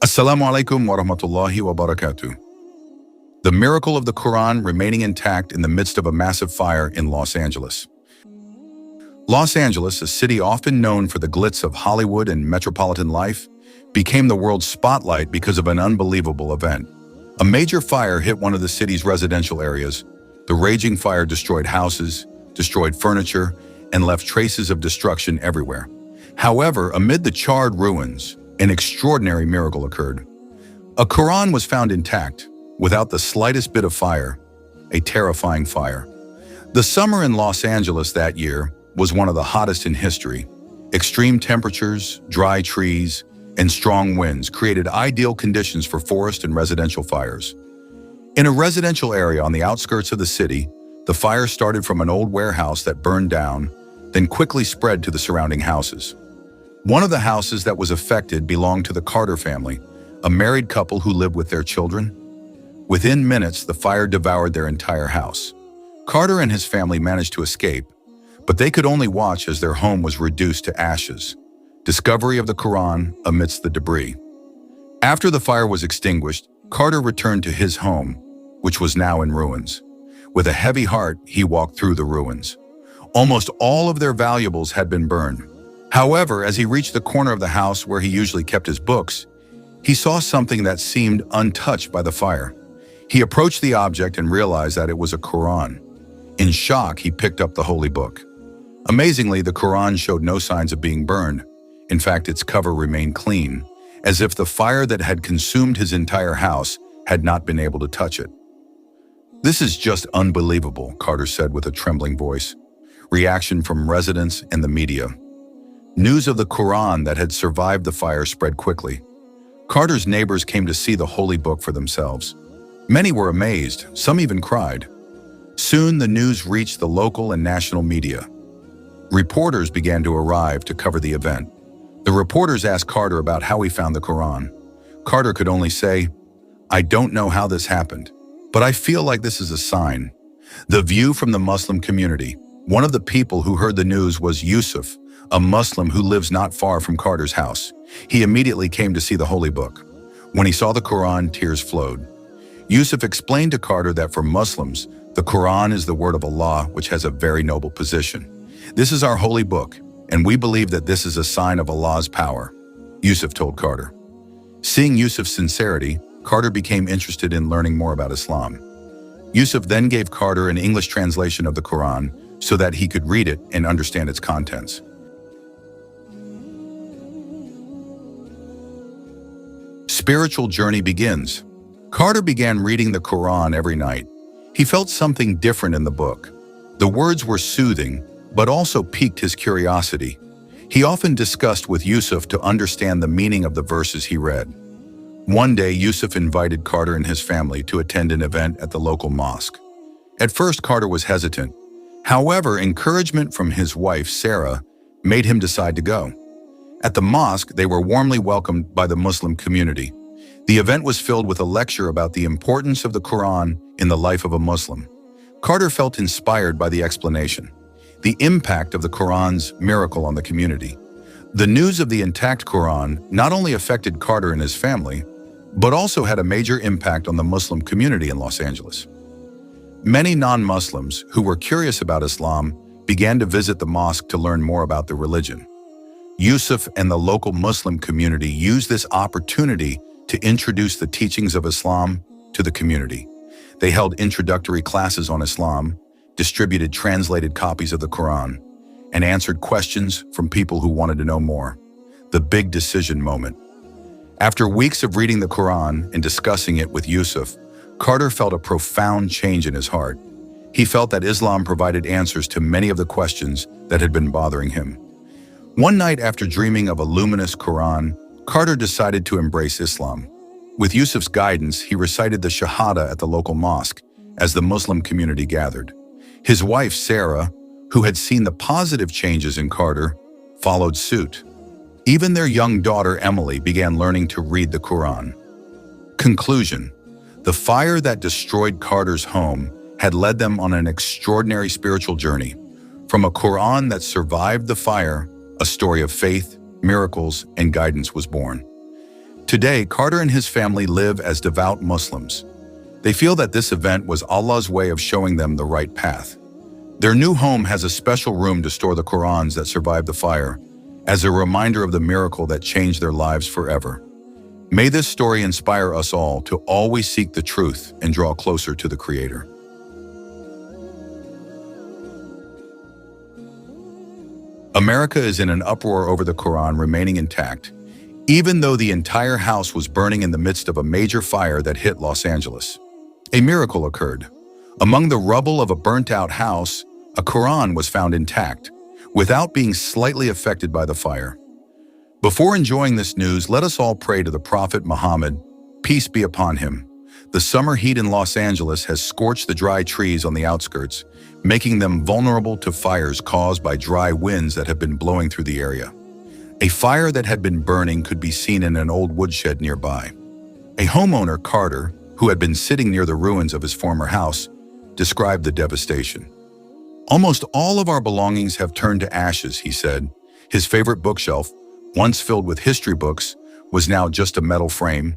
Assalamu alaikum wa rahmatullahi wa barakatuh. The miracle of the Quran remaining intact in the midst of a massive fire in Los Angeles. Los Angeles, a city often known for the glitz of Hollywood and metropolitan life, became the world's spotlight because of an unbelievable event. A major fire hit one of the city's residential areas. The raging fire destroyed houses, destroyed furniture, and left traces of destruction everywhere. However, amid the charred ruins, an extraordinary miracle occurred. A Quran was found intact, without the slightest bit of fire, a terrifying fire. The summer in Los Angeles that year was one of the hottest in history. Extreme temperatures, dry trees, and strong winds created ideal conditions for forest and residential fires. In a residential area on the outskirts of the city, the fire started from an old warehouse that burned down, then quickly spread to the surrounding houses. One of the houses that was affected belonged to the Carter family, a married couple who lived with their children. Within minutes, the fire devoured their entire house. Carter and his family managed to escape, but they could only watch as their home was reduced to ashes. Discovery of the Quran amidst the debris. After the fire was extinguished, Carter returned to his home, which was now in ruins. With a heavy heart, he walked through the ruins. Almost all of their valuables had been burned. However, as he reached the corner of the house where he usually kept his books, he saw something that seemed untouched by the fire. He approached the object and realized that it was a Quran. In shock, he picked up the holy book. Amazingly, the Quran showed no signs of being burned. In fact, its cover remained clean, as if the fire that had consumed his entire house had not been able to touch it. "This is just unbelievable," Carter said with a trembling voice. Reaction from residents and the media. News of the Quran that had survived the fire spread quickly. Carter's neighbors came to see the holy book for themselves. Many were amazed, some even cried. Soon the news reached the local and national media. Reporters began to arrive to cover the event. The reporters asked Carter about how he found the Quran. Carter could only say, "I don't know how this happened, but I feel like this is a sign." The view from the Muslim community. One of the people who heard the news was Yusuf, a Muslim who lives not far from Carter's house. He immediately came to see the holy book. When he saw the Quran, tears flowed. Yusuf explained to Carter that for Muslims, the Quran is the word of Allah, which has a very noble position. "This is our holy book, and we believe that this is a sign of Allah's power," Yusuf told Carter. Seeing Yusuf's sincerity, Carter became interested in learning more about Islam. Yusuf then gave Carter an English translation of the Quran so that he could read it and understand its contents. Spiritual journey begins. Carter began reading the Quran every night. He felt something different in the book. The words were soothing, but also piqued his curiosity. He often discussed with Yusuf to understand the meaning of the verses he read. One day, Yusuf invited Carter and his family to attend an event at the local mosque. At first, Carter was hesitant. However, encouragement from his wife, Sarah, made him decide to go. At the mosque, they were warmly welcomed by the Muslim community. The event was filled with a lecture about the importance of the Quran in the life of a Muslim. Carter felt inspired by the explanation, the impact of the Quran's miracle on the community. The news of the intact Quran not only affected Carter and his family, but also had a major impact on the Muslim community in Los Angeles. Many non-Muslims who were curious about Islam began to visit the mosque to learn more about the religion. Yusuf and the local Muslim community used this opportunity to introduce the teachings of Islam to the community. They held introductory classes on Islam, distributed translated copies of the Quran, and answered questions from people who wanted to know more. The big decision moment. After weeks of reading the Quran and discussing it with Yusuf, Carter felt a profound change in his heart. He felt that Islam provided answers to many of the questions that had been bothering him. One night after dreaming of a luminous Quran, Carter decided to embrace Islam. With Yusuf's guidance, he recited the Shahada at the local mosque as the Muslim community gathered. His wife, Sarah, who had seen the positive changes in Carter, followed suit. Even their young daughter, Emily, began learning to read the Quran. Conclusion: the fire that destroyed Carter's home had led them on an extraordinary spiritual journey. From a Quran that survived the fire, a story of faith, miracles, and guidance was born. Today, Carter and his family live as devout Muslims. They feel that this event was Allah's way of showing them the right path. Their new home has a special room to store the Qur'ans that survived the fire, as a reminder of the miracle that changed their lives forever. May this story inspire us all to always seek the truth and draw closer to the Creator. America is in an uproar over the Quran remaining intact, even though the entire house was burning in the midst of a major fire that hit Los Angeles. A miracle occurred. Among the rubble of a burnt-out house, a Quran was found intact, without being slightly affected by the fire. Before enjoying this news, let us all pray to the Prophet Muhammad, peace be upon him. The summer heat in Los Angeles has scorched the dry trees on the outskirts, making them vulnerable to fires caused by dry winds that have been blowing through the area. A fire that had been burning could be seen in an old woodshed nearby. A homeowner, Carter, who had been sitting near the ruins of his former house, described the devastation. "Almost all of our belongings have turned to ashes," he said. His favorite bookshelf, once filled with history books, was now just a metal frame.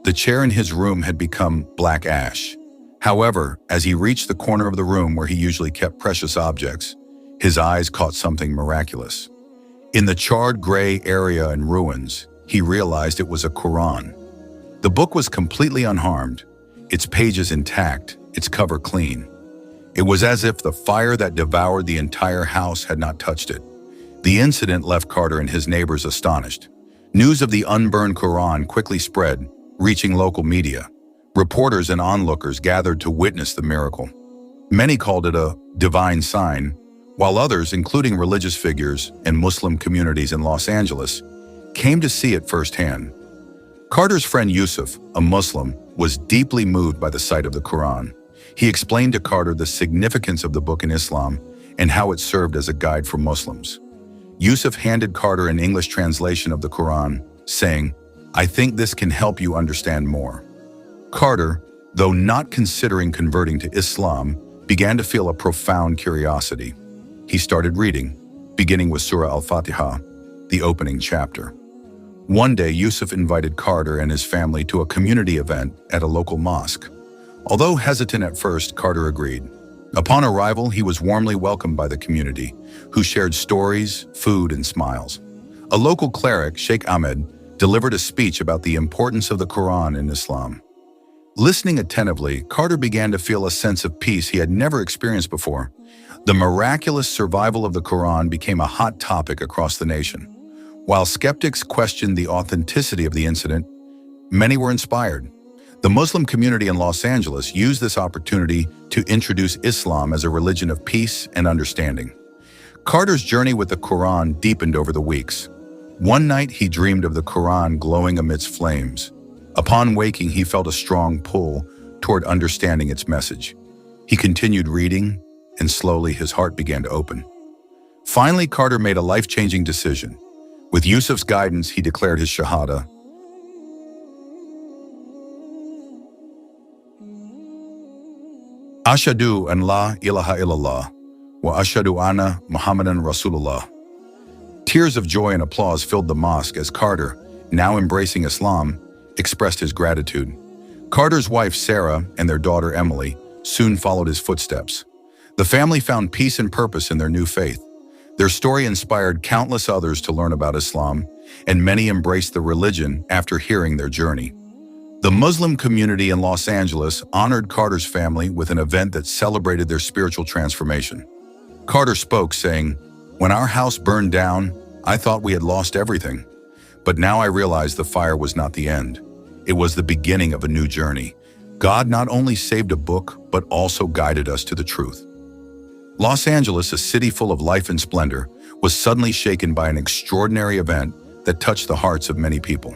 The chair in his room had become black ash. However, as he reached the corner of the room where he usually kept precious objects, his eyes caught something miraculous. In the charred gray area in ruins, he realized it was a Quran. The book was completely unharmed, its pages intact, its cover clean. It was as if the fire that devoured the entire house had not touched it. The incident left Carter and his neighbors astonished. News of the unburned Quran quickly spread, reaching local media. Reporters and onlookers gathered to witness the miracle. Many called it a divine sign, while others, including religious figures and Muslim communities in Los Angeles, came to see it firsthand. Carter's friend Yusuf, a Muslim, was deeply moved by the sight of the Quran. He explained to Carter the significance of the book in Islam and how it served as a guide for Muslims. Yusuf handed Carter an English translation of the Quran, saying, "I think this can help you understand more." Carter, though not considering converting to Islam, began to feel a profound curiosity. He started reading, beginning with Surah Al-Fatiha, the opening chapter. One day, Yusuf invited Carter and his family to a community event at a local mosque. Although hesitant at first, Carter agreed. Upon arrival, he was warmly welcomed by the community, who shared stories, food, and smiles. A local cleric, Sheikh Ahmed, delivered a speech about the importance of the Quran in Islam. Listening attentively, Carter began to feel a sense of peace he had never experienced before. The miraculous survival of the Quran became a hot topic across the nation. While skeptics questioned the authenticity of the incident, many were inspired. The Muslim community in Los Angeles used this opportunity to introduce Islam as a religion of peace and understanding. Carter's journey with the Quran deepened over the weeks. One night, he dreamed of the Quran glowing amidst flames. Upon waking, he felt a strong pull toward understanding its message. He continued reading, and slowly his heart began to open. Finally, Carter made a life-changing decision. With Yusuf's guidance, he declared his Shahada. Ashhadu an la ilaha illallah wa ashhadu anna Muhammadan Rasulullah. Tears of joy and applause filled the mosque as Carter, now embracing Islam, expressed his gratitude. Carter's wife Sarah and their daughter Emily soon followed his footsteps. The family found peace and purpose in their new faith. Their story inspired countless others to learn about Islam, and many embraced the religion after hearing their journey. The Muslim community in Los Angeles honored Carter's family with an event that celebrated their spiritual transformation. Carter spoke, saying, "When our house burned down, I thought we had lost everything. But now I realize the fire was not the end. It was the beginning of a new journey. God not only saved a book, but also guided us to the truth." Los Angeles, a city full of life and splendor, was suddenly shaken by an extraordinary event that touched the hearts of many people.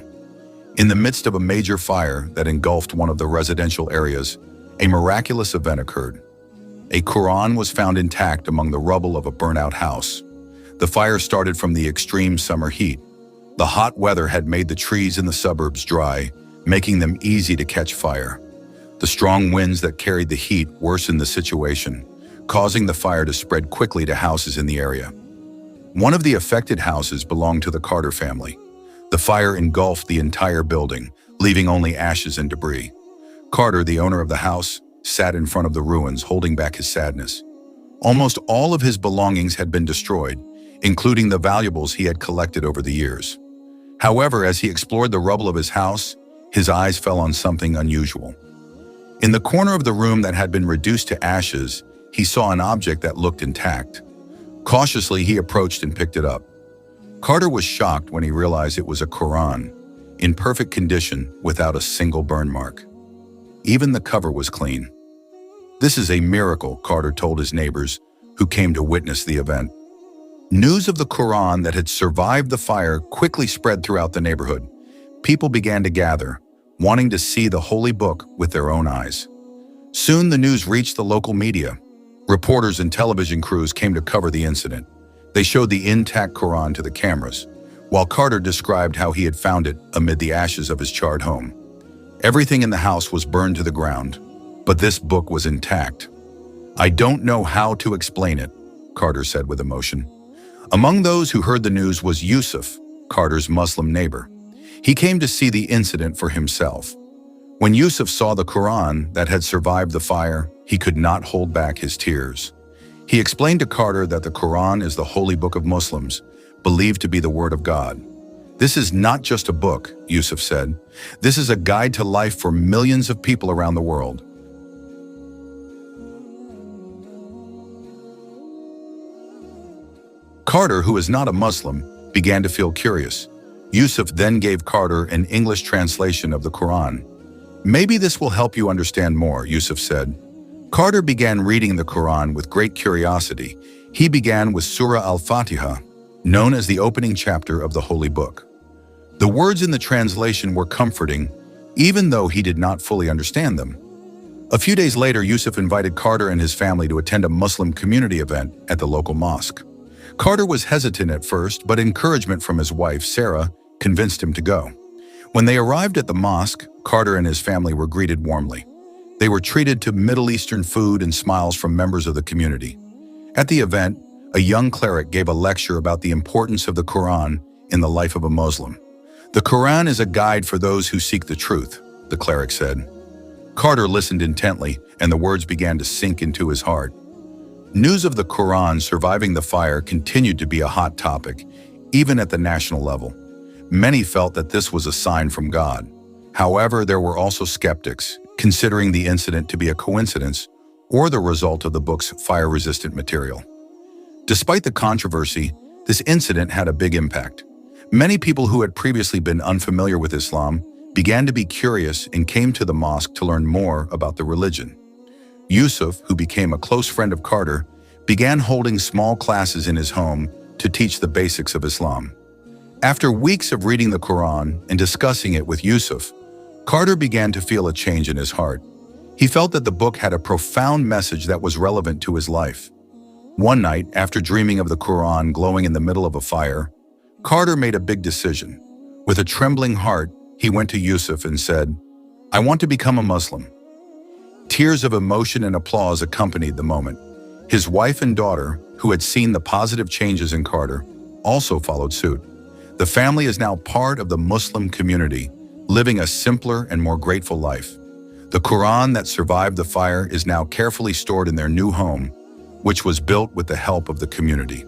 In the midst of a major fire that engulfed one of the residential areas, a miraculous event occurred. A Quran was found intact among the rubble of a burnout house. The fire started from the extreme summer heat. The hot weather had made the trees in the suburbs dry, making them easy to catch fire. The strong winds that carried the heat worsened the situation, causing the fire to spread quickly to houses in the area. One of the affected houses belonged to the Carter family. The fire engulfed the entire building, leaving only ashes and debris. Carter, the owner of the house, sat in front of the ruins, holding back his sadness. Almost all of his belongings had been destroyed, including the valuables he had collected over the years. However, as he explored the rubble of his house, his eyes fell on something unusual. In the corner of the room that had been reduced to ashes, he saw an object that looked intact. Cautiously, he approached and picked it up. Carter was shocked when he realized it was a Qur'an, in perfect condition without a single burn mark. Even the cover was clean. "This is a miracle," Carter told his neighbors, who came to witness the event. News of the Qur'an that had survived the fire quickly spread throughout the neighborhood. People began to gather, wanting to see the holy book with their own eyes. Soon the news reached the local media. Reporters and television crews came to cover the incident. They showed the intact Qur'an to the cameras, while Carter described how he had found it amid the ashes of his charred home. Everything in the house was burned to the ground, but this book was intact. "I don't know how to explain it," Carter said with emotion. Among those who heard the news was Yusuf, Carter's Muslim neighbor. He came to see the incident for himself. When Yusuf saw the Qur'an that had survived the fire, he could not hold back his tears. He explained to Carter that the Qur'an is the holy book of Muslims, believed to be the word of God. "This is not just a book," Yusuf said. "This is a guide to life for millions of people around the world." Carter, who is not a Muslim, began to feel curious. Yusuf then gave Carter an English translation of the Qur'an. "Maybe this will help you understand more," Yusuf said. Carter began reading the Qur'an with great curiosity. He began with Surah Al-Fatiha, known as the opening chapter of the holy book. The words in the translation were comforting, even though he did not fully understand them. A few days later, Yusuf invited Carter and his family to attend a Muslim community event at the local mosque. Carter was hesitant at first, but encouragement from his wife, Sarah, convinced him to go. When they arrived at the mosque, Carter and his family were greeted warmly. They were treated to Middle Eastern food and smiles from members of the community. At the event, a young cleric gave a lecture about the importance of the Qur'an in the life of a Muslim. "The Qur'an is a guide for those who seek the truth," the cleric said. Carter listened intently, and the words began to sink into his heart. News of the Qur'an surviving the fire continued to be a hot topic, even at the national level. Many felt that this was a sign from God. However, there were also skeptics, considering the incident to be a coincidence or the result of the book's fire-resistant material. Despite the controversy, this incident had a big impact. Many people who had previously been unfamiliar with Islam began to be curious and came to the mosque to learn more about the religion. Yusuf, who became a close friend of Carter, began holding small classes in his home to teach the basics of Islam. After weeks of reading the Qur'an and discussing it with Yusuf, Carter began to feel a change in his heart. He felt that the book had a profound message that was relevant to his life. One night, after dreaming of the Qur'an glowing in the middle of a fire, Carter made a big decision. With a trembling heart, he went to Yusuf and said, "I want to become a Muslim." Tears of emotion and applause accompanied the moment. His wife and daughter, who had seen the positive changes in Carter, also followed suit. The family is now part of the Muslim community, living a simpler and more grateful life. The Qur'an that survived the fire is now carefully stored in their new home, which was built with the help of the community.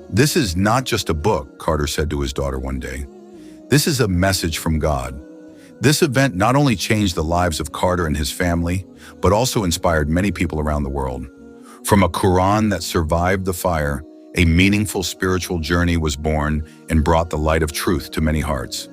"This is not just a book," Carter said to his daughter one day. "This is a message from God." This event not only changed the lives of Carter and his family, but also inspired many people around the world. From a Qur'an that survived the fire, a meaningful spiritual journey was born and brought the light of truth to many hearts.